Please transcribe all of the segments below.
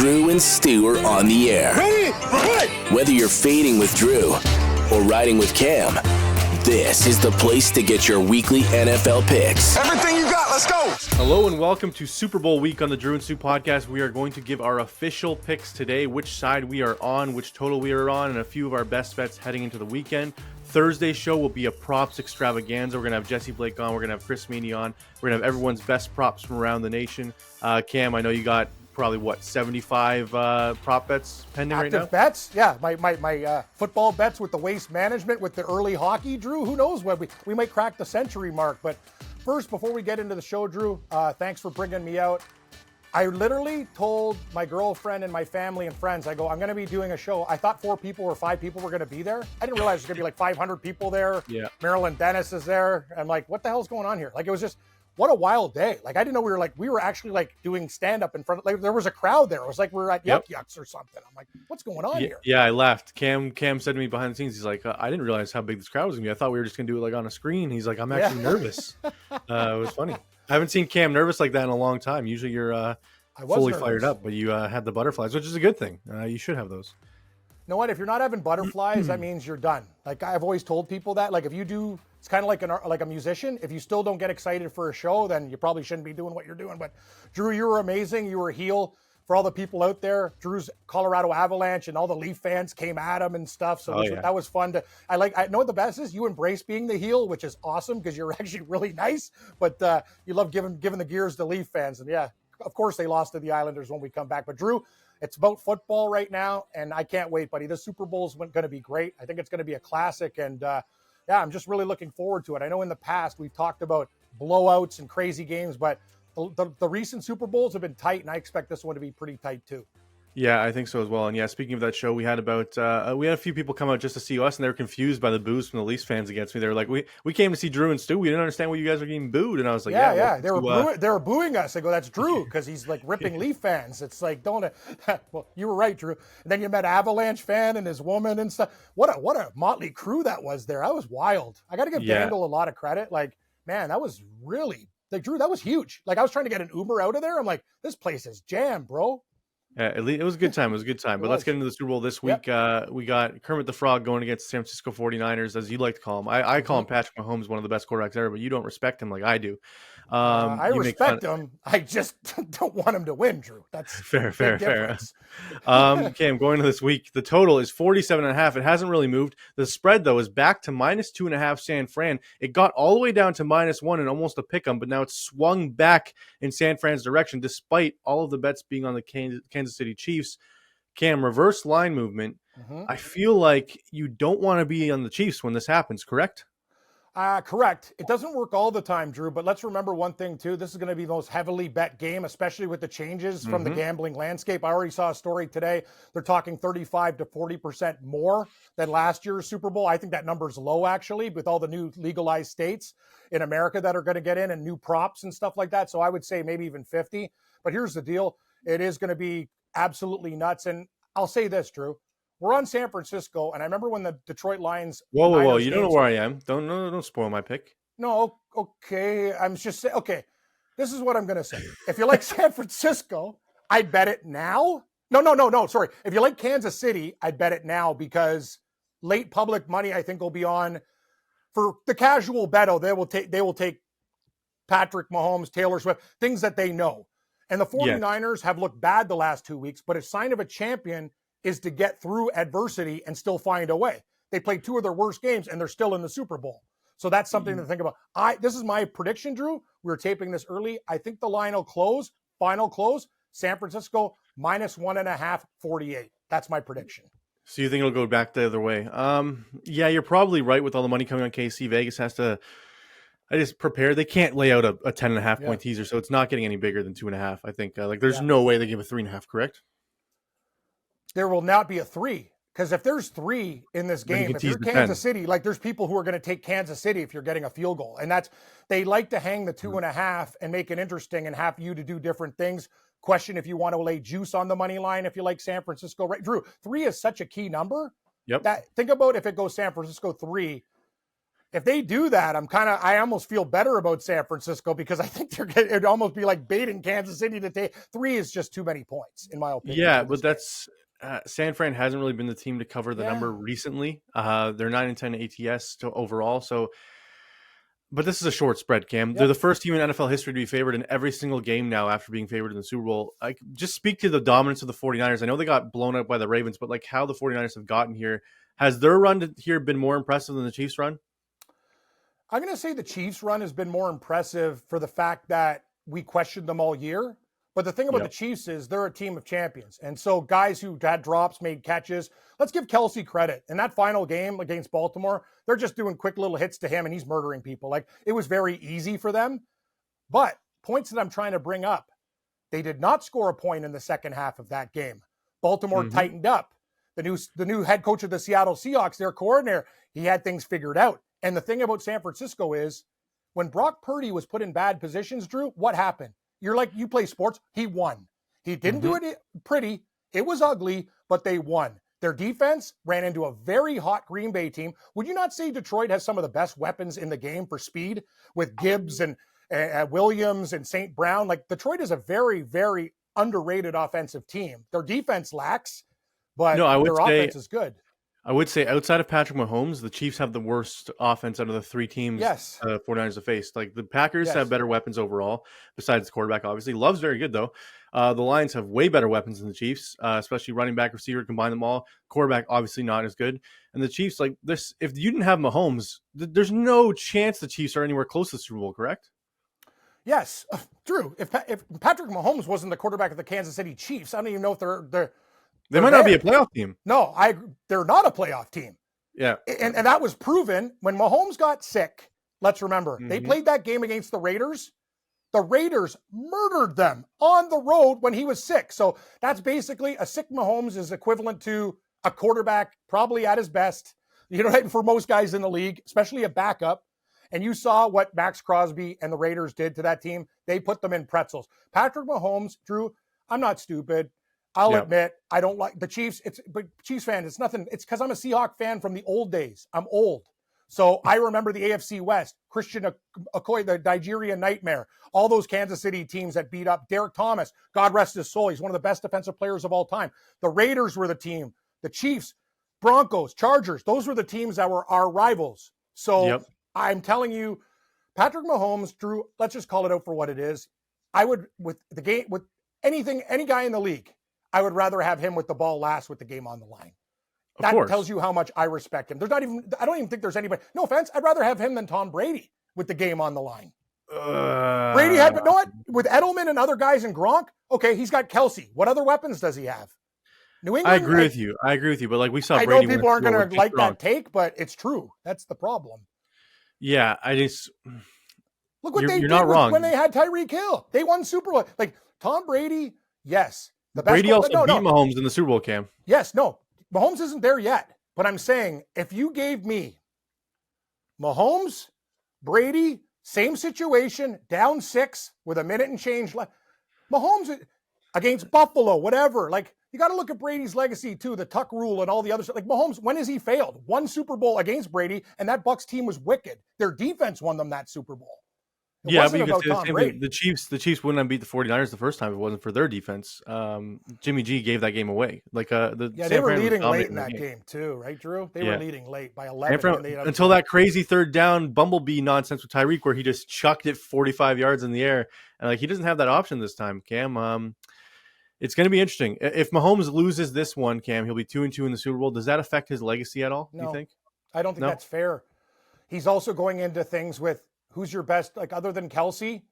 Drew and Stu are on the air. Ready? Right. Whether you're fading with Drew or riding with Cam, this is the place to get your weekly NFL picks. Everything you got, let's go. Hello and welcome to Super Bowl week on the Drew and Stu podcast. We are going to give our official picks today, which side we are on, which total we are on, and a few of our best bets heading into the weekend. Thursday's show will be a props extravaganza. We're going to have Jesse Blake on. We're going to have Chris Meany on. We're going to have everyone's best props from around the nation. Cam, I know you got probably, 75 prop bets pending right now? Active bets? Yeah, my football bets with the waste management, with the early hockey, Drew. Who knows when we might crack the century mark. But first, before we get into the show, Drew, thanks for bringing me out. I literally told my girlfriend and my family and friends, I go, I'm going to be doing a show. I thought 4 people or 5 people were going to be there. I didn't realize there's going to be like 500 people there. Yeah. Marilyn Dennis is there. I'm like, what the hell's going on here? Like, it was just, what a wild day. Like, I didn't know we were actually doing stand-up in front of, like, there was a crowd there. It was like we were at Yucks or something. I'm like, what's going on here? Yeah, I laughed. Cam said to me behind the scenes, he's like, I didn't realize how big this crowd was going to be. I thought we were just going to do it like on a screen. He's like, I'm actually nervous. It was funny. I haven't seen Cam nervous like that in a long time. Usually you're fully fired up, but you had the butterflies, which is a good thing. You should have those. You know what? If you're not having butterflies, that means you're done. Like, I've always told people that. Like, if you do, it's kind of like a musician. If you still don't get excited for a show, then you probably shouldn't be doing what you're doing. But Drew, you were amazing. You were a heel for all the people out there. Drew's Colorado Avalanche and all the Leaf fans came at him and stuff. So that was fun to. I know what the best is. You embrace being the heel, which is awesome because you're actually really nice. But you love giving the gears to Leaf fans. And yeah, of course they lost to the Islanders when we come back. But Drew, it's about football right now, and I can't wait, buddy. The Super Bowl is going to be great. I think it's going to be a classic, and I'm just really looking forward to it. I know in the past we've talked about blowouts and crazy games, but the recent Super Bowls have been tight, and I expect this one to be pretty tight too. Yeah, I think so as well. And yeah, speaking of that show, we had a few people come out just to see us, and they were confused by the boos from the Leafs fans against me. They were like, "We came to see Drew and Stu. We didn't understand why you guys were getting booed." And I was like, "Yeah, they were booing us." I go, "That's Drew because he's like ripping Leaf fans." It's like, don't. Well, you were right, Drew. And then you met Avalanche fan and his woman and stuff. What a motley crew that was there. That was wild. I got to give Vandal a lot of credit. Like, man, that was really like Drew. That was huge. Like, I was trying to get an Uber out of there. I'm like, this place is jammed, bro. Yeah, at least it was a good time. But let's get into the Super Bowl this week. Yep. We got Kermit the Frog going against the San Francisco 49ers, as you like to call him. I call him Patrick Mahomes, one of the best quarterbacks ever, but you don't respect him like I do. I respect him. I just don't want him to win, Drew. That's fair. Okay, I'm going to this week. The total is 47.5. It hasn't really moved. The spread, though, is back to -2.5 San Fran. It got all the way down to -1 and almost a pick 'em, but now it's swung back in San Fran's direction, despite all of the bets being on the Kansas City Chiefs. Cam, reverse line movement. Mm-hmm. I feel like you don't want to be on the Chiefs when this happens, correct? Correct. It doesn't work all the time, Drew, but let's remember one thing, too. This is going to be the most heavily bet game, especially with the changes from the gambling landscape. I already saw a story today. They're talking 35 to 40% more than last year's Super Bowl. I think that number's low, actually, with all the new legalized states in America that are going to get in and new props and stuff like that. So I would say maybe even 50. But here's the deal. It is going to be absolutely nuts. And I'll say this, Drew. We're on San Francisco, and I remember when the Detroit Lions. Whoa! You don't know where I am. Don't spoil my pick. No, okay. I'm just saying. Okay, this is what I'm going to say. If you like San Francisco, I'd bet it now. No. Sorry. If you like Kansas City, I'd bet it now because late public money I think will be on for the casual betto. They will take Patrick Mahomes, Taylor Swift, things that they know. And the 49ers have looked bad the last 2 weeks, but a sign of a champion is to get through adversity and still find a way. They played 2 of their worst games, and they're still in the Super Bowl. So that's something to think about. This is my prediction, Drew. We were taping this early. I think the line will close, final close, San Francisco, -1.5, 48. That's my prediction. So you think it'll go back the other way? Yeah, you're probably right with all the money coming on KC. Vegas has to prepare. They can't lay out a 10.5 point teaser, so it's not getting any bigger than 2.5. I think there's no way they give a 3.5, correct? There will not be a 3 because if there's 3 in this game, if you're Kansas City, like there's people who are going to take Kansas City if you're getting a field goal, and they like to hang the 2.5 and make it interesting and have you to do different things. Question if you want to lay juice on the money line if you like San Francisco, right? Drew, 3 is such a key number. Yep. Think about if it goes San Francisco 3, if they do that, I almost feel better about San Francisco because I think it'd almost be like baiting Kansas City to take 3 is just too many points, in my opinion. Yeah, but that's San Fran hasn't really been the team to cover the number recently. They're 9-10 ATS overall. So, but this is a short spread, Cam. They're the first team in NFL history to be favored in every single game now after being favored in the Super Bowl. Just speak to the dominance of the 49ers. I know they got blown out by the Ravens, but like how the 49ers have gotten here. Has their run here been more impressive than the Chiefs' run? I'm going to say the Chiefs' run has been more impressive for the fact that we questioned them all year. But the thing about the Chiefs is they're a team of champions. And so guys who had drops, made catches, let's give Kelsey credit. In that final game against Baltimore, they're just doing quick little hits to him and he's murdering people. Like, it was very easy for them. But points that I'm trying to bring up, they did not score a point in the second half of that game. Baltimore tightened up. The new head coach of the Seattle Seahawks, their coordinator, he had things figured out. And the thing about San Francisco is when Brock Purdy was put in bad positions, Drew, what happened? You're like, you play sports. He won. He didn't do it pretty. It was ugly, but they won. Their defense ran into a very hot Green Bay team. Would you not say Detroit has some of the best weapons in the game for speed with Gibbs and Williams and St. Brown? Like, Detroit is a very, very underrated offensive team. Their defense lacks, but their offense is good. I would say outside of Patrick Mahomes, the Chiefs have the worst offense out of the 3 teams 49ers have faced. Like, the Packers have better weapons overall, besides the quarterback, obviously. Love's very good, though. The Lions have way better weapons than the Chiefs, especially running back, receiver, combine them all. Quarterback, obviously not as good. And the Chiefs, like this, if you didn't have Mahomes, there's no chance the Chiefs are anywhere close to the Super Bowl, correct? Yes. Drew, if Patrick Mahomes wasn't the quarterback of the Kansas City Chiefs, I don't even know if they might not be a playoff team. No, they're not a playoff team. Yeah. And that was proven when Mahomes got sick. Let's remember, they played that game against the Raiders. The Raiders murdered them on the road when he was sick. So that's basically a sick Mahomes is equivalent to a quarterback probably at his best, for most guys in the league, especially a backup. And you saw what Max Crosby and the Raiders did to that team. They put them in pretzels. Patrick Mahomes, Drew, I'm not stupid. I'll admit, I don't like the Chiefs. But Chiefs fan, it's nothing. It's because I'm a Seahawk fan from the old days. I'm old. So I remember the AFC West, Christian Okoye, the Nigerian Nightmare, all those Kansas City teams that beat up Derek Thomas. God rest his soul. He's one of the best defensive players of all time. The Raiders were the team. The Chiefs, Broncos, Chargers, those were the teams that were our rivals. So I'm telling you, Patrick Mahomes, Drew, let's just call it out for what it is. I would, with any guy in the league, I would rather have him with the ball last with the game on the line. That tells you how much I respect him. I don't even think there's anybody, no offense, I'd rather have him than Tom Brady with the game on the line. Brady had, but you know what? With Edelman and other guys and Gronk, okay, he's got Kelsey. What other weapons does he have? New England. I agree with you, but like we saw I Brady. know people aren't going to like that take, but it's true. That's the problem. Yeah, I just look what they did when they had Tyreek Hill. They won Super Bowl. Like Tom Brady, yes. The best Brady also beat Mahomes in the Super Bowl, Cam. Yes, no. Mahomes isn't there yet. But I'm saying, if you gave me Mahomes, Brady, same situation, down 6 with a minute and change left. Mahomes against Buffalo, whatever. Like, you got to look at Brady's legacy too, the Tuck rule and all the other stuff. Like Mahomes, when has he failed? One Super Bowl against Brady, and that Bucs team was wicked. Their defense won them that Super Bowl. It wasn't but you about could say the same thing. The Chiefs wouldn't have beat the 49ers the first time if it wasn't for their defense. Jimmy G gave that game away. Like they were leading late in that game too, right, Drew? They were leading late by 11. Until that crazy third down bumblebee nonsense with Tyreek where he just chucked it 45 yards in the air. And like he doesn't have that option this time, Cam. It's going to be interesting. If Mahomes loses this one, Cam, he'll be 2-2 in the Super Bowl. Does that affect his legacy at all, No, you think? I don't think that's fair. He's also going into things with who's your best, like other than Kelsey,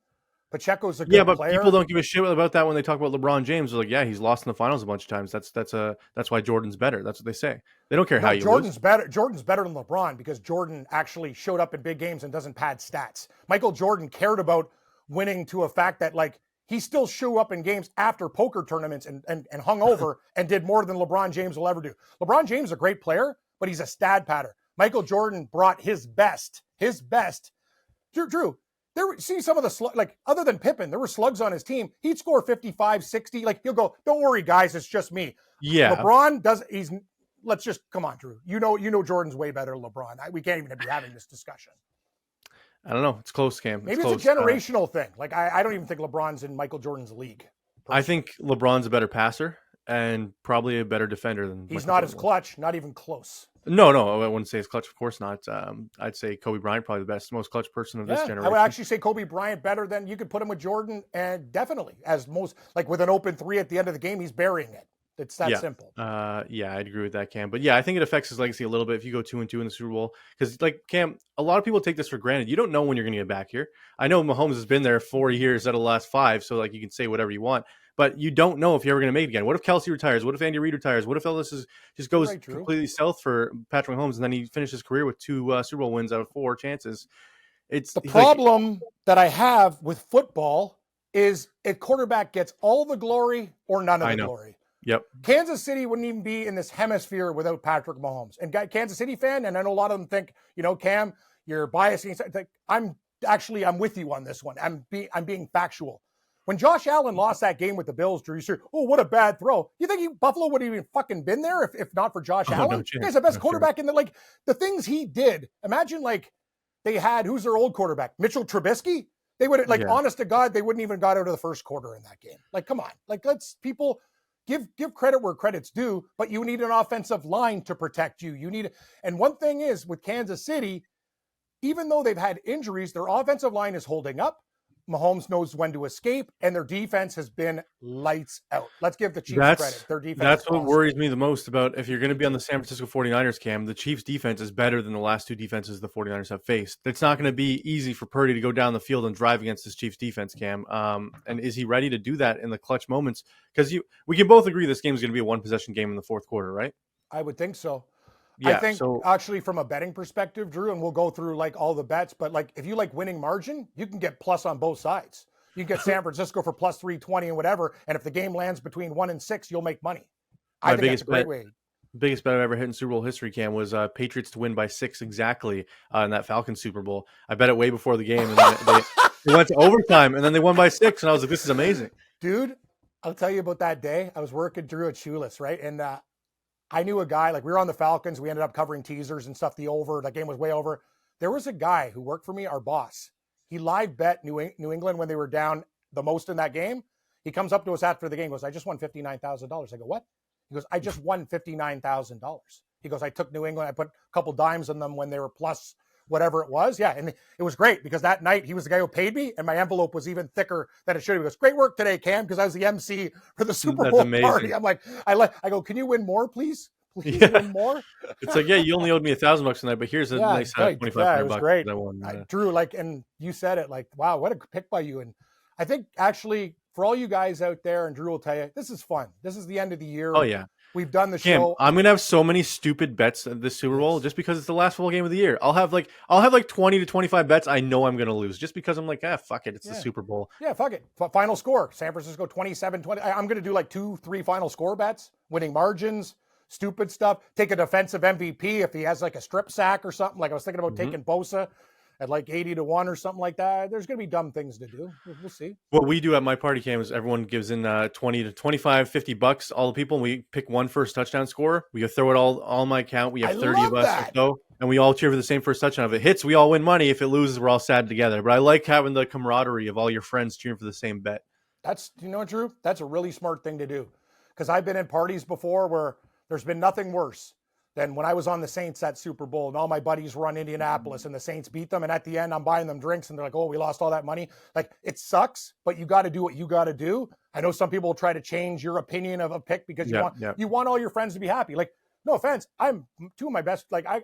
Pacheco's a good player. People don't give a shit about that when they talk about LeBron James. They're like, yeah, he's lost in the finals a bunch of times. That's why Jordan's better. That's what they say. They don't care how you Jordan's lose. better. Jordan's better than LeBron because Jordan actually showed up in big games and doesn't pad stats. Michael Jordan cared about winning to a fact that like he still showed up in games after poker tournaments and hung over and did more than LeBron James will ever do. LeBron James is a great player, but he's a stat patter. Michael Jordan brought his best. Drew, see some of the like other than Pippen, there were slugs on his team. He'd score 55, 60. Like he'll go, don't worry, guys, it's just me. Yeah. LeBron let's just come on, Drew. You know Jordan's way better than LeBron. We can't even be having this discussion. I don't know. It's close, Cam. Maybe it's close. a generational thing. Like I don't even think LeBron's in Michael Jordan's league. I think LeBron's a better passer and probably a better defender than he's Michael not Jordan as was. clutch, not even close. No, I wouldn't say it's clutch. Of course not. I'd say Kobe Bryant, probably the most clutch person of this generation. I would actually say Kobe Bryant better than you could put him with Jordan, and definitely as most, like with an open three at the end of the game, he's burying it. It's that simple. Yeah, I'd agree with that, Cam. But yeah, I think it affects his legacy a little bit if you go 2-2 in the Super Bowl. Because, like, Cam, a lot of people take this for granted. You don't know when you're going to get back here. I know Mahomes has been there 4 years out of the last 5, so like you can say whatever you want. But you don't know if you're ever going to make it again. What if Kelsey retires? What if Andy Reid retires? What if Ellis just goes completely south for Patrick Mahomes and then he finishes his career with 2 Super Bowl wins out of 4 chances? It's the problem that I have with football is a quarterback gets all the glory or none of the glory. Yep. Kansas City wouldn't even be in this hemisphere without Patrick Mahomes. And Kansas City fan, and I know a lot of them think, Cam, you're biased. I'm with you on this one. I'm being factual. When Josh Allen lost that game with the Bills, Drew, you said, "Oh, what a bad throw." You think Buffalo would have even fucking been there if not for Josh Allen? No, he's the best quarterback in the the things he did. Imagine they had who's their old quarterback, Mitchell Trubisky. They would honest to God, they wouldn't even got out of the first quarter in that game. Come on, let's people. Give credit where credit's due, but you need an offensive line to protect you. And one thing is with Kansas City, even though they've had injuries, their offensive line is holding up. Mahomes knows when to escape, and their defense has been lights out. Let's give the Chiefs credit. Their defense. That's what worries me the most about if you're going to be on the San Francisco 49ers, Cam. The Chiefs' defense is better than the last 2 defenses the 49ers have faced. It's not going to be easy for Purdy to go down the field and drive against this Chiefs defense, Cam. And is he ready to do that in the clutch moments? Because we can both agree this game is going to be a 1-possession game in the fourth quarter, right? I would think so. Yeah, I think actually from a betting perspective, Drew, and we'll go through all the bets, but if you like winning margin, you can get plus on both sides. You can get San Francisco for plus 320 and whatever, and if the game lands between 1 and 6, you'll make money. I think that's a great way. Biggest bet I've ever hit in Super Bowl history, Cam, was Patriots to win by 6 exactly in that Falcons Super Bowl. I bet it way before the game, and then they went to overtime, and then they won by 6, and I was like, this is amazing. Dude, I'll tell you about that day. I was working Drew at Shoeless, right? And I knew a guy, we were on the Falcons. We ended up covering teasers and stuff. That game was way over. There was a guy who worked for me, our boss. He live bet New England when they were down the most in that game. He comes up to us after the game, goes, "I just won $59,000. I go, "What?" He goes, "I just won $59,000. He goes, "I took New England. I put a couple dimes on them when they were plus whatever it was." Yeah, and it was great because that night he was the guy who paid me, and my envelope was even thicker than it should have. He goes, "Great work today, Cam," because I was the MC for the Super Bowl party. I'm like, I go, "Can you win more, please? Please win more." It's like, yeah, you only owed me $1,000 tonight, but here's a nice $2,500. Yeah, it was great. I won. Drew, and you said it, wow, what a pick by you. And I think actually for all you guys out there, and Drew will tell you, this is fun. This is the end of the year. Oh yeah. We've done the Cam, show. I'm gonna have so many stupid bets at this Super Bowl just because it's the last full game of the year. I'll have 20 to 25 bets I know I'm gonna lose just because I'm like, fuck it, it's the Super Bowl. Yeah, fuck it. Final score: San Francisco 27-20. I'm gonna do 2-3 final score bets, winning margins, stupid stuff. Take a defensive MVP if he has a strip sack or something. I was thinking about taking Bosa at 80-1 or something like that. There's going to be dumb things to do. We'll see. What we do at my party, Cam, is everyone gives in 20 to 25, $50, all the people, and we pick one first touchdown scorer. We throw it all on my account. We have 30 of us or so, and we all cheer for the same first touchdown. If it hits, we all win money. If it loses, we're all sad together. But I like having the camaraderie of all your friends cheering for the same bet. Drew? That's a really smart thing to do. Because I've been in parties before where there's been nothing worse than when I was on the Saints at Super Bowl and all my buddies were on Indianapolis and the Saints beat them. And at the end, I'm buying them drinks and they're like, "Oh, we lost all that money." it sucks, but you got to do what you got to do. I know some people will try to change your opinion of a pick because you want all your friends to be happy. No offense. I'm two of my best. I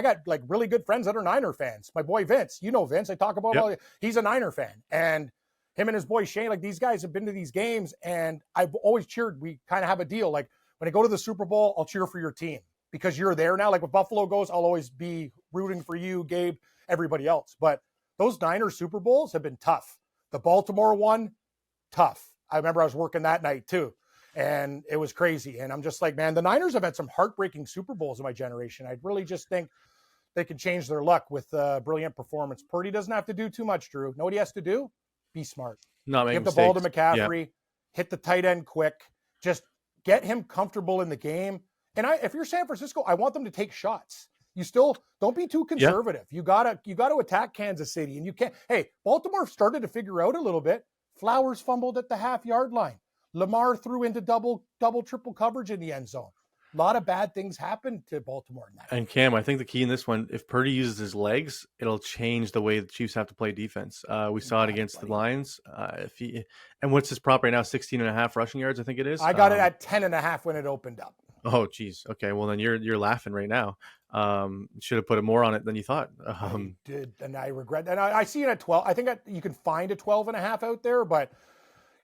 got really good friends that are Niner fans. My boy Vince, Vince, I talk about he's a Niner fan, and him and his boy Shane, these guys have been to these games and I've always cheered. We kind of have a deal. When I go to the Super Bowl, I'll cheer for your team. Because you're there now. When Buffalo goes, I'll always be rooting for you, Gabe, everybody else. But those Niners Super Bowls have been tough. The Baltimore one, tough. I remember I was working that night too. And it was crazy. And I'm just man, the Niners have had some heartbreaking Super Bowls in my generation. I really just think they can change their luck with a brilliant performance. Purdy doesn't have to do too much, Drew. Know what he has to do? Be smart. Not make Give mistakes. the ball to McCaffrey. Hit the tight end quick. Just get him comfortable in the game. And if you're San Francisco, I want them to take shots. You still don't be too conservative. You gotta attack Kansas City, and you can't. Hey, Baltimore started to figure out a little bit. Flowers fumbled at the half-yard line. Lamar threw into double, triple coverage in the end zone. A lot of bad things happened to Baltimore in that. And Cam, I think the key in this one, if Purdy uses his legs, it'll change the way the Chiefs have to play defense. We saw it against the Lions. And what's his prop right now? 16.5 rushing yards, I think it is. I got it at 10.5 when it opened up. Oh, geez. Okay, well then you're laughing right now. Should have put more on it than you thought. I did, and I regret. And I see it at 12. I think you can find a 12.5 out there, but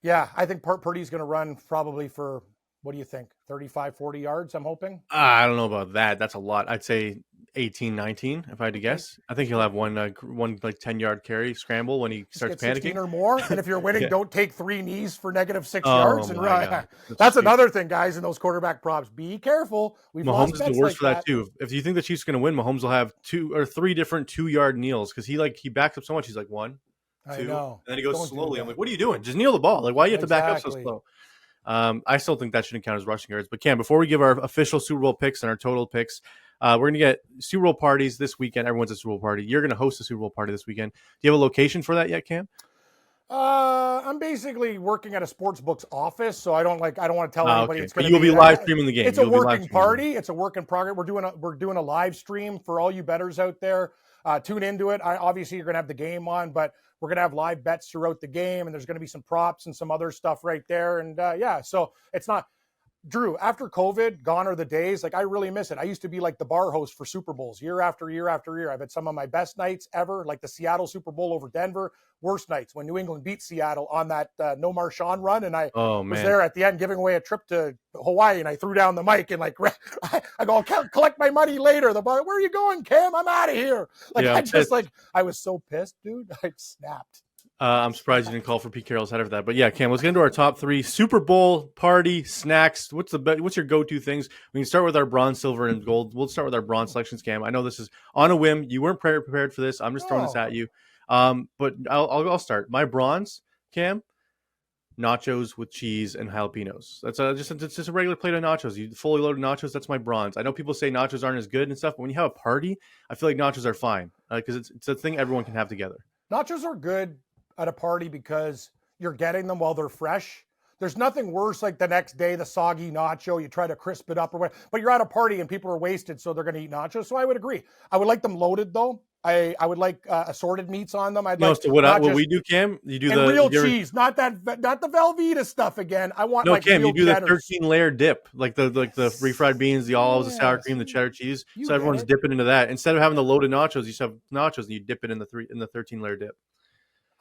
yeah, I think Purdy's going to run probably for. What do you think? 35, 40 yards, I'm hoping? I don't know about that. That's a lot. I'd say 18, 19, if I had to guess. I think he'll have one like 10-yard carry scramble when he starts panicking. 16 or more. And if you're winning, don't take 3 knees for -6 yards. And run. That's another thing, guys, in those quarterback props. Be careful. Mahomes is the worst for that, too. If you think the Chiefs are going to win, Mahomes will have 2 or 3 different 2-yard kneels because he backs up so much. He's like 1, 2, and then he goes slowly. I'm like, what are you doing? Just kneel the ball. Like, why do you have to back up so slow? I still think that shouldn't count as rushing yards. But Cam, before we give our official Super Bowl picks and our total picks, we're going to get Super Bowl parties this weekend. Everyone's a Super Bowl party. You're going to host a Super Bowl party this weekend. Do you have a location for that yet, Cam? I'm basically working at a sports book's office, so I don't want to tell anybody it's going to be. You'll be live streaming the game. It's a working party. It's a work in progress. We're doing a live stream for all you bettors out there. Tune into it. Obviously, you're going to have the game on, but we're going to have live bets throughout the game, and there's going to be some props and some other stuff right there. And so it's not. Drew, after COVID, gone are the days. Like, I really miss it. I used to be like the bar host for Super Bowls year after year after year. I've had some of my best nights ever, like the Seattle Super Bowl over Denver. Worst nights when New England beat Seattle on that no Marshawn run. And I was there at the end giving away a trip to Hawaii, and I threw down the mic and I go, I'll collect my money later. The bar, where are you going, Cam? I'm out of here. I was so pissed, dude. I snapped. I'm surprised you didn't call for Pete Carroll's header for that. But yeah, Cam, let's get into our top 3 Super Bowl party snacks. What's your go-to things? We can start with our bronze, silver, and gold. We'll start with our bronze selections, Cam. I know this is on a whim. You weren't prepared for this. I'm just throwing this at you. But I'll start. My bronze, Cam, nachos with cheese and jalapenos. That's just a regular plate of nachos. You fully loaded nachos. That's my bronze. I know people say nachos aren't as good and stuff, but when you have a party, I feel like nachos are fine because it's a thing everyone can have together. Nachos are good at a party because you're getting them while they're fresh. There's nothing worse like the next day, the soggy nacho, you try to crisp it up or whatever, but you're at a party and people are wasted, so they're going to eat nachos. So I would agree. I would like them loaded though. I would like assorted meats on them. What we do, Cam, you do the real cheese, not the Velveeta stuff again. I want Cam, you do the 13-layer dip, like the refried beans, the olives, the sour cream, the cheddar cheese. So everyone's dipping into that. Instead of having the loaded nachos, you just have nachos and you dip it in the 13-layer dip.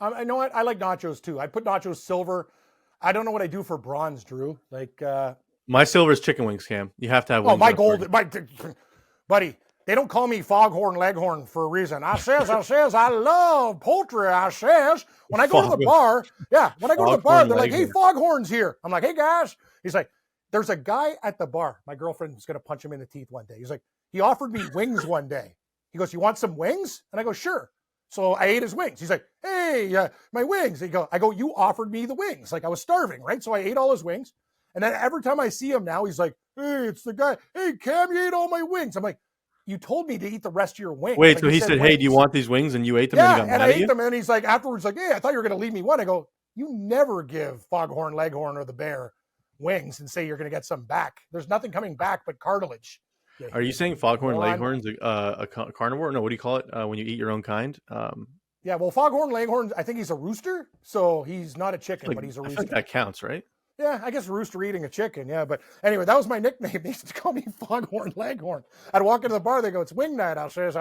I know what I like nachos too. I put nachos silver. I don't know what I do for bronze, Drew. My silver is chicken wings, Cam. You have to have. My gold, buddy. They don't call me Foghorn Leghorn for a reason. I love poultry. When I go to the bar, they're like, hey, Foghorn's here. I'm like, hey guys. He's like, there's a guy at the bar. My girlfriend's gonna punch him in the teeth one day. He's like, he offered me wings one day. He goes, you want some wings? And I go, sure. So I ate his wings. He's like, hey, my wings. I go, you offered me the wings. Like I was starving, right? So I ate all his wings. And then every time I see him now, he's like, hey, it's the guy. Hey, Cam, you ate all my wings. I'm like, you told me to eat the rest of your wings. Wait, so he said, hey, do you want these wings? And you ate them? Yeah, and I ate them. And he's like, afterwards, like, hey, I thought you were going to leave me one. I go, you never give Foghorn Leghorn or the bear wings and say you're going to get some back. There's nothing coming back but cartilage. Are you saying Foghorn Leghorn's a carnivore? No, what do you call it when you eat your own kind? Yeah, well, Foghorn Leghorn, I think he's a rooster, so he's not a chicken, but he's a rooster. I think that counts, right? Yeah, I guess rooster eating a chicken, yeah. But anyway, that was my nickname. They used to call me Foghorn Leghorn. I'd walk into the bar, they go, it's wing night, I says.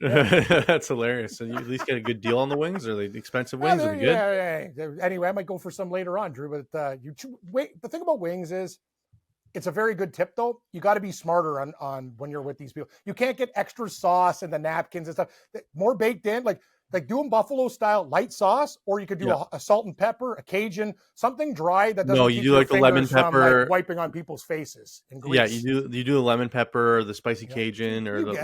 Yeah. That's hilarious. So you at least get a good deal on the wings? Are they expensive wings? Are they good? Yeah. Anyway, I might go for some later on, Drew, but the thing about wings is, it's a very good tip, though. You got to be smarter on when you're with these people. You can't get extra sauce and the napkins and stuff. More baked in, like do them buffalo style light sauce, or you could do a salt and pepper, a Cajun, something dry that doesn't. No, you do like the lemon pepper from, wiping on people's faces. Yeah, you do the lemon pepper, or the spicy Cajun, or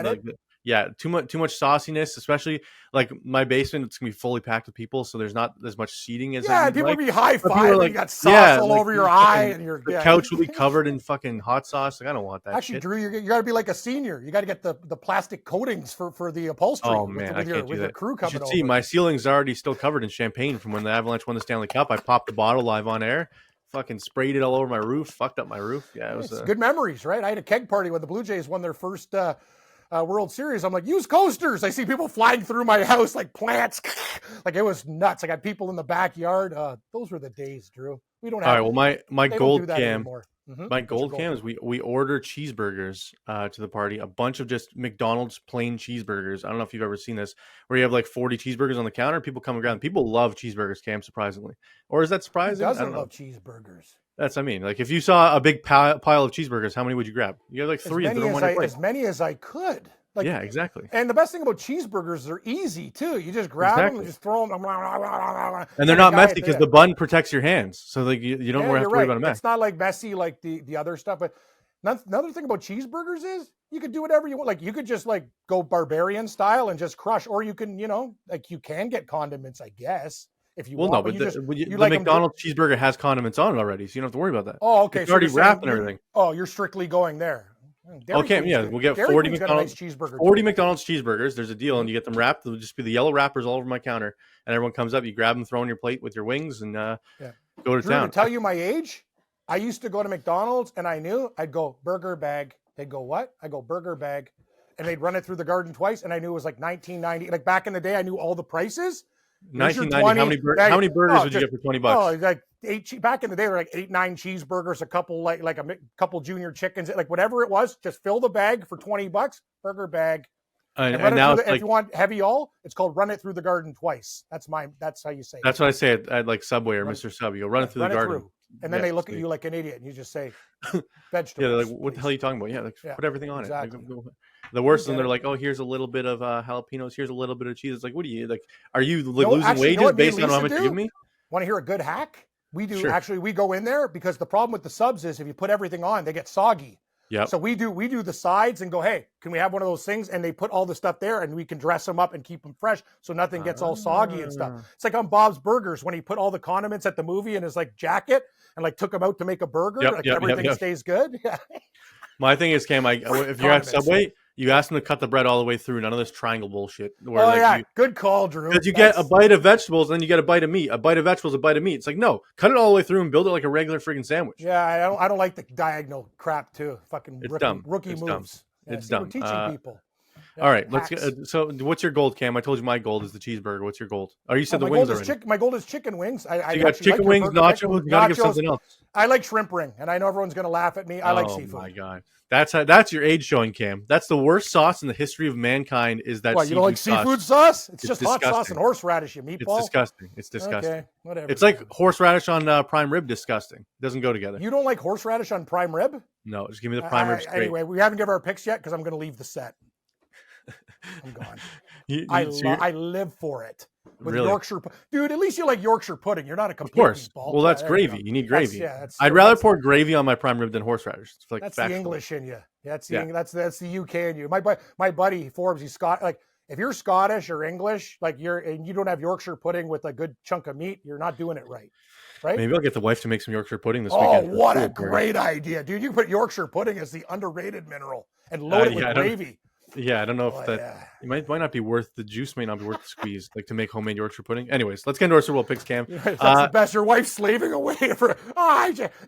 Yeah, too much sauciness, especially like my basement. It's gonna be fully packed with people, so there's not as much seating as Yeah, I'd people like. be high But people are fiving. like, You got sauce all like over your eye, fucking, and you're the couch will be covered in fucking hot sauce. Like I don't want that Actually, shit. Drew, you got to be like a senior. You got to get the plastic coatings for the upholstery Oh with, man, with I your can't do with your that. crew You coming should over. see my ceiling's already still covered in champagne from when the Avalanche won the Stanley Cup. I popped the bottle live on air, fucking sprayed it all over my roof, fucked up my roof. Yeah, it was It's good memories, right? I had a keg party when the Blue Jays won their first World Series. I'm like, use coasters. I see people flying through my house like plants. Like it was nuts. I got people in the backyard. Those were the days, Drew. We don't all have. right. Well, my They don't do gold that cam. anymore. Mm-hmm. My What's your gold cam is we order cheeseburgers to the party, a bunch of just McDonald's plain cheeseburgers. I don't know if you've ever seen this, where you have like 40 cheeseburgers on the counter. People come and grab them. People love cheeseburgers, Cam, surprisingly. Or is that Who surprising? I doesn't don't know. love cheeseburgers? That's, I mean, like if you saw a big pile of cheeseburgers, how many would you grab? You have like three and throw them on your plate. As many as I could. Like, Yeah, exactly. And the best thing about cheeseburgers, they're easy too. You just grab them and just throw them. And they're not messy because the bun protects your hands, so like you don't have to worry about a mess. It's not like messy like the other stuff. But another thing about cheeseburgers is you could do whatever you want. Like you could just like go barbarian style and just crush, or you can like you can get condiments, I guess. If you want. No, but the McDonald's cheeseburger has condiments on it already, so you don't have to worry about that. Oh, okay. It's already wrapped and everything. Oh, you're strictly going there. Okay, yeah, we'll get 40 McDonald's cheeseburgers. 40 McDonald's cheeseburgers. There's a deal, and you get them wrapped. They'll just be the yellow wrappers all over my counter, and everyone comes up. You grab them, throw on your plate with your wings, and go to town. To tell you my age, I used to go to McDonald's, and I knew I'd go burger bag. They'd go what? I go burger bag, and they'd run it through the garden twice, and I knew it was like 1990. Like back in the day, I knew all the prices. 1990. How many burgers would you get for $20? Oh, like back in the day, were like 8-9 cheeseburgers, a couple like a couple junior chickens, like whatever it was. Just fill the bag for $20, burger bag. And now, if you want heavy all, it's called run it through the garden twice. That's how you say it. That's what I say at like Subway or Mr. Sub. You go run it through the garden. And then they look at you like an idiot, and you just say vegetables. Yeah, they're like, what the hell are you talking about? Yeah, put everything on it. Like, the worst is when they're like, oh, here's a little bit of jalapenos, here's a little bit of cheese. It's like, what are you like? Are you losing wages based on how much you give me? Want to hear a good hack? We do. Sure. Actually, we go in there because the problem with the subs is if you put everything on, they get soggy. Yeah. So we do the sides and go, hey, can we have one of those things? And they put all the stuff there, and we can dress them up and keep them fresh, so nothing gets all soggy and stuff. It's like on Bob's Burgers when he put all the condiments at the movie in his like jacket and like took them out to make a burger. Everything stays good. Yeah. My thing is, Cam, if you're at Subway, you ask them to cut the bread all the way through. None of this triangle bullshit. Good call, Drew. Because you get a bite of vegetables, then you get a bite of meat. A bite of vegetables, a bite of meat. It's like, no, cut it all the way through and build it like a regular freaking sandwich. Yeah, I don't like the diagonal crap too. Fucking rookie moves. It's dumb. We're teaching people. All right, let's get. So, what's your gold, Cam? I told you my gold is the cheeseburger. What's your gold? Oh, you said the wings already. My gold is chicken wings. You got chicken wings, nachos. You gotta give something else. I like shrimp ring, and I know everyone's gonna laugh at me. I like seafood. Oh my god, that's your age showing, Cam. That's the worst sauce in the history of mankind. Is that? What, you don't like seafood sauce? It's just disgusting. Hot sauce and horseradish, you meatball. It's disgusting. Okay, whatever. It's like horseradish on prime rib. Disgusting. It doesn't go together. You don't like horseradish on prime rib? No, just give me the prime rib straight. Anyway, we haven't given our picks yet because I'm going to leave the set. I'm gone. I live for it. With really? Yorkshire, dude. At least you like Yorkshire pudding. You're not a complete Of course. meatball. Well, that's gravy. You need gravy. I'd rather pour gravy on my prime rib than horseradish. It's like that's the English in you. That's the UK in you. My buddy Forbes, he's Scott. Like if you're Scottish or English, like and you don't have Yorkshire pudding with a good chunk of meat, you're not doing it right. Right? Maybe I'll get the wife to make some Yorkshire pudding this weekend. Oh, what a great idea, dude! You can put Yorkshire pudding as the underrated mineral and load it with gravy. Yeah, I don't know if it might not be worth the juice. May not be worth the squeeze, like to make homemade Yorkshire pudding. Anyways, let's get into our Super Bowl picks, Cam. That's the best. Your wife's slaving away for.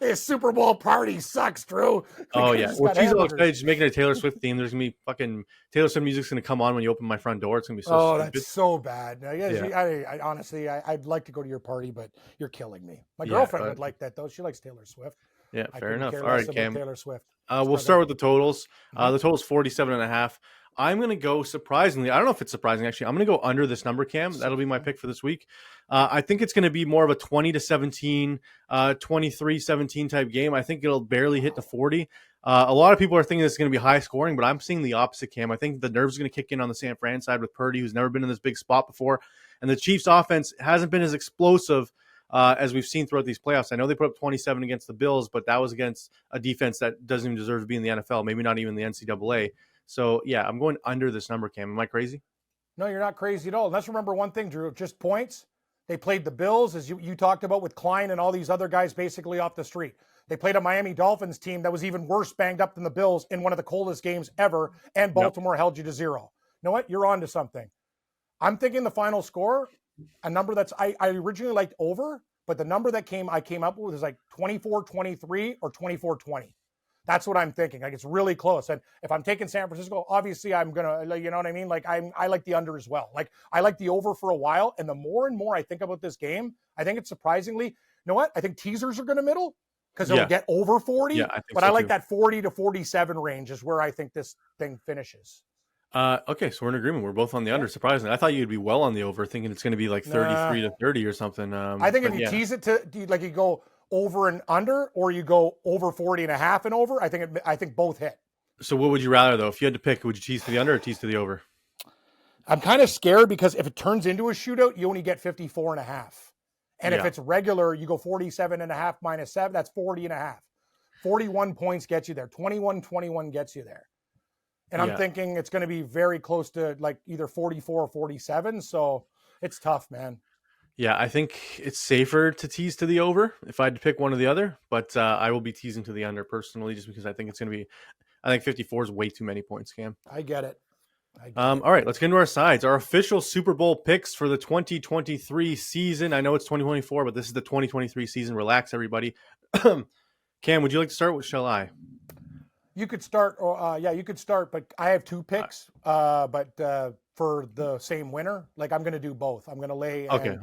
This Super Bowl party sucks, Drew. Oh yeah, well she's all excited. She's making a Taylor Swift theme. There's gonna be fucking Taylor Swift music's gonna come on when you open my front door. It's gonna be so. stupid. That's so bad. I honestly, I'd like to go to your party, but you're killing me. My girlfriend would like that though. She likes Taylor Swift. Yeah, fair enough. All right, Cam. Taylor Swift. We'll start with the totals. The total's 47.5. I'm going to go surprisingly. I don't know if it's surprising, actually. I'm going to go under this number, Cam. That'll be my pick for this week. I think it's going to be more of a 20-17, 23-17 type game. I think it'll barely hit the 40. A lot of people are thinking it's going to be high scoring, but I'm seeing the opposite, Cam. I think the nerves are going to kick in on the San Fran side with Purdy, who's never been in this big spot before. And the Chiefs' offense hasn't been as explosive as we've seen throughout these playoffs. I know they put up 27 against the Bills, but that was against a defense that doesn't even deserve to be in the NFL, maybe not even the NCAA. So yeah, I'm going under this number, Cam. Am I crazy? No, you're not crazy at all. Let's remember one thing, Drew, just points. They played the Bills, as you talked about, with Klein and all these other guys basically off the street. They played a Miami Dolphins team that was even worse banged up than the Bills in one of the coldest games ever, and Baltimore held you to 0. You know what? You're on to something. I'm thinking the final score, a number that's I originally liked over, but the number that I came up with is like 24-23 or 24-20. That's what I'm thinking. Like, it's really close. And if I'm taking San Francisco, obviously I'm going to, you know what I mean? Like, I like the under as well. Like, I like the over for a while. And the more and more I think about this game, I think it's surprisingly, you know what? I think teasers are going to middle because it'll get over 40. Yeah, I think but so I like too. that 40 to 47 range is where I think this thing finishes. Okay, so we're in agreement. We're both on the under. Surprisingly, I thought you'd be well on the over, thinking it's going to be like 33 to 30 or something. I think if you tease it to, like, you go over and under, or you go over 40.5 and over, I think both hit. So what would you rather, though? If you had to pick, would you tease to the under or tease to the over? I'm kind of scared because if it turns into a shootout, you only get 54.5. And if it's regular, you go 47.5 minus 7, that's 40.5. 41 points gets you there. 21 gets you there. And I'm thinking it's going to be very close to like either 44 or 47. So it's tough, man. Yeah, I think it's safer to tease to the over if I had to pick one or the other, but I will be teasing to the under personally, just because I think it's going to be. I think 54 is way too many points, Cam. I get it. All right, let's get into our sides. Our official Super Bowl picks for the 2023 season. I know it's 2024, but this is the 2023 season. Relax, everybody. Cam, would you like to start? What shall I? You could start. You could start. But I have 2 picks. But for the same winner, like, I'm going to do both. I'm going to lay. Okay.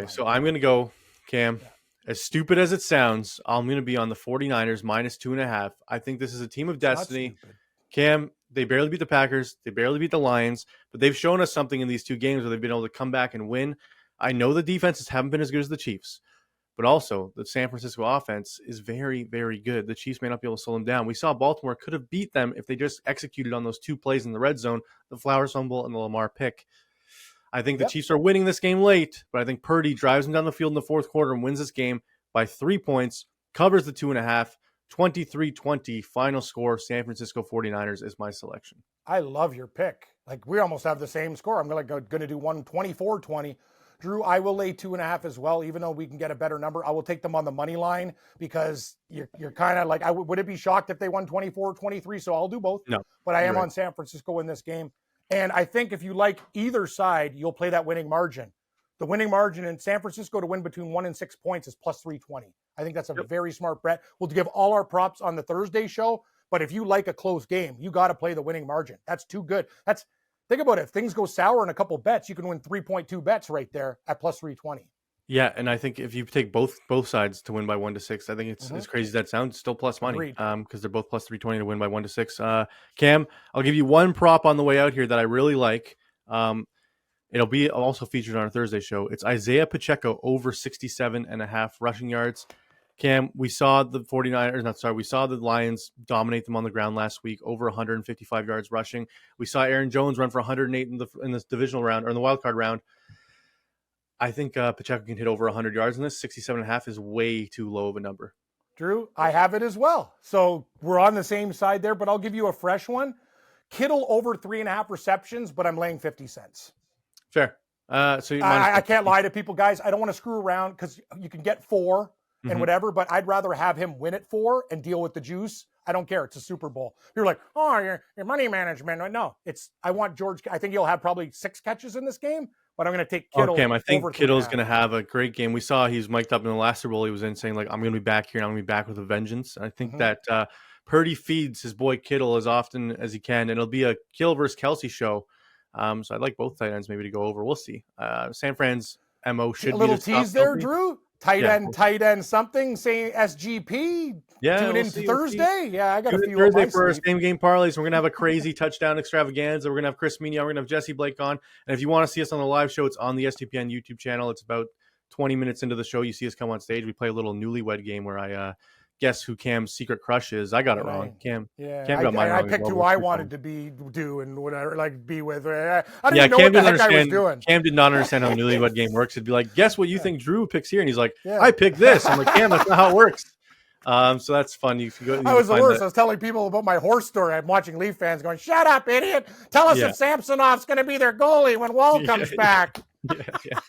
So I'm going to go, Cam. As stupid as it sounds, I'm going to be on the 49ers minus 2.5. I think this is a team of destiny. Cam, they barely beat the Packers. They barely beat the Lions, but they've shown us something in these 2 games where they've been able to come back and win. I know the defenses haven't been as good as the Chiefs, but also the San Francisco offense is very, very good. The Chiefs may not be able to slow them down. We saw Baltimore could have beat them if they just executed on those 2 plays in the red zone, the Flowers fumble and the Lamar pick. I think the Chiefs are winning this game late, but I think Purdy drives them down the field in the fourth quarter and wins this game by 3 points, covers the 2.5, 23-20 final score. San Francisco 49ers is my selection. I love your pick. Like, we almost have the same score. I'm going to do 24-20. Drew, I will lay 2.5 as well, even though we can get a better number. I will take them on the money line because you're kind of like, would it be shocked if they won 24-23? So I'll do both. No, but I am on San Francisco in this game. And I think if you like either side, you'll play that winning margin. The winning margin in San Francisco to win between 1 and 6 points is plus 320. I think that's a very smart bet. We'll give all our props on the Thursday show, but if you like a close game, you got to play the winning margin. That's too good. Think about it. If things go sour in a couple bets, you can win 3.2 bets right there at plus 320. Yeah, and I think if you take both sides to win by 1 to 6, I think it's as crazy as that sounds, still plus money because they're both plus 320 to win by 1 to 6. Cam, I'll give you one prop on the way out here that I really like. It'll be also featured on our Thursday show. It's Isaiah Pacheco over 67.5 rushing yards. Cam, we saw the we saw the Lions dominate them on the ground last week, over 155 yards rushing. We saw Aaron Jones run for 108 in this divisional round, or in the wild card round. I think Pacheco can hit over 100 yards in this. 67.5 is way too low of a number. Drew, I have it as well. So we're on the same side there, but I'll give you a fresh one. Kittle over 3.5 receptions, but I'm laying 50 cents. Fair. So I can't lie to people, guys. I don't want to screw around because you can get 4 and whatever, but I'd rather have him win at 4 and deal with the juice. I don't care. It's a Super Bowl. You're like, oh, your money management. No, I want George. I think he'll have probably 6 catches in this game, but I'm going to take Kittle. Okay, I think Kittle's going to have a great game. We saw he's mic'd up in the last Super Bowl. He was in saying, like, I'm going to be back here and I'm going to be back with a vengeance. I think that Purdy feeds his boy Kittle as often as he can, and it'll be a Kittle versus Kelsey show. So I'd like both tight ends maybe to go over. We'll see. San Fran's MO should be a little tease there, Drew. Tight end, something saying SGP. Yeah, tune in Thursday. Yeah, I got a few. Thursday for our same game parlays. We're gonna have a crazy touchdown extravaganza. We're gonna have Chris Meany. We're gonna have Jesse Blake on. And if you want to see us on the live show, it's on the STPN YouTube channel. It's about 20 minutes into the show. You see us come on stage. We play a little newlywed game where I guess who Cam's secret crush is. I got it wrong. Cam got mine wrong. I picked who I wanted to do and whatever, like be with. I didn't even know Cam what the heck I was doing. Cam did not understand how newlywed game works. It'd be like, guess what you think Drew picks here, and he's like, I picked this. I'm like, Cam, that's not how it works. So that's fun. You can go. I was the worst. I was telling people about my horse story. I'm watching Leaf fans going, "Shut up, idiot! Tell us if Samsonov's going to be their goalie when Wall comes back." Yeah.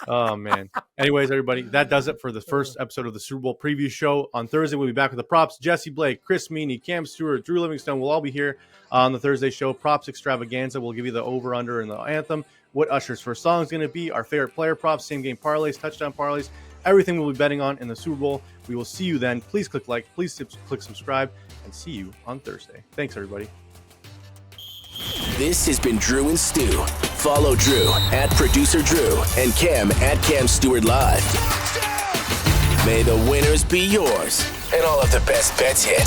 Oh man. Anyways, everybody, that does it for the first episode of the Super Bowl preview show. On Thursday, we'll be back with the props. Jesse Blake, Chris Meany, Cam Stewart, Drew Livingstone will all be here on the Thursday show. Props extravaganza. We'll give you the over under and the anthem. What Usher's first song is going to be. Our favorite player props, same game parlays, touchdown parlays. Everything we'll be betting on in the Super Bowl. We will see you then. Please click like, please click subscribe, and see you on Thursday. Thanks, everybody. This has been Drew and Stu. Follow Drew at Producer Drew and Cam at Cam Stewart Live. May the winners be yours and all of the best bets hit.